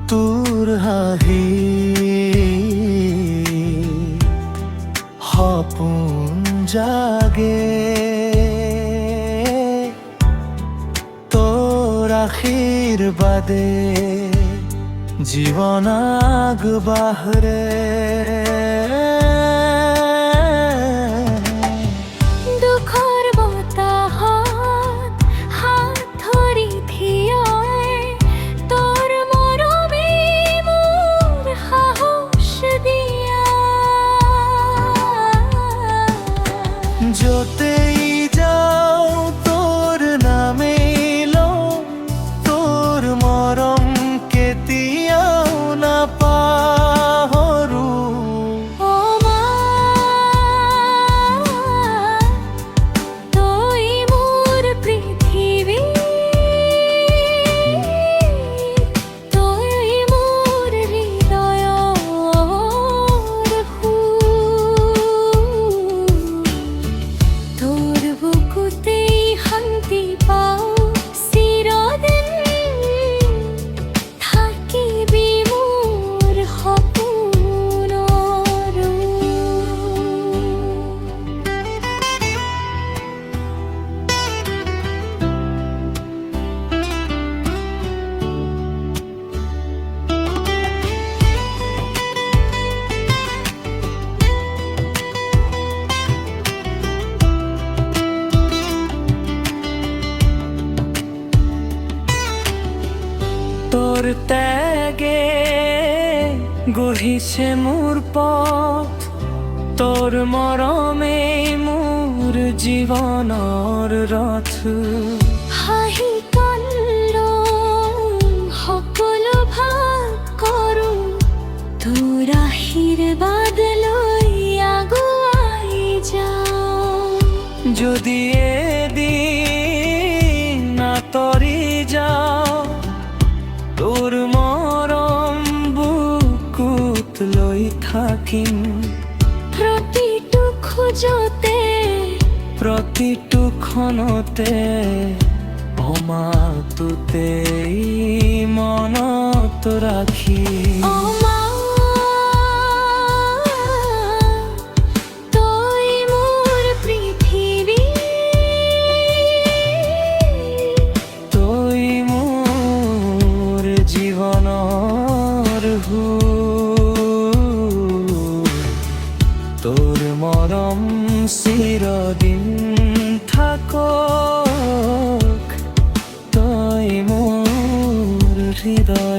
তোৰ হাঁহি সপোন জাগে, তোৰ আশীৰ্বাদে জীৱন আগবাঢ়ে। দুখৰ বতাহত হাত ধৰি থিয়, তোৰ মৰমে মোৰ সাহস দিয়া। য'তেই যাওঁ তোৰ নামেই লওঁ, তোৰ মৰম কেতিয়াও নাপাহৰোঁ। ও মা, তই মোৰ পৃথিৱী, তই মোৰ হৃদয়ৰ সুৰ। তোৰ বুকুতেই শান্তি পাওঁ চিৰদিন, থাকিবি মোৰ সপোনৰ তোৰ ত্যাগে গঢ়িছে মোৰ পথ, তোৰ মৰমে মোৰ জীৱনৰ ৰথ। হাঁহি কান্দোন সকলো ভাগ কৰোঁ, তোৰ আশীৰ্বাদ লৈ আগুৱাই যাওঁ। যদি এদিন আঁতৰি যাওঁ, তোৰ মৰম বুকুত লৈ থাকিম। প্ৰতিটো খোজতে, প্ৰতিটো ক্ষণতে অমাতুতেই মনত ৰাখিম। ও মা, তই মোৰ পৃথিৱী, তই মোৰ জীৱনৰ সুৰ। তোৰ মৰম চিৰদিন থাকক, তই মোৰ হৃদয়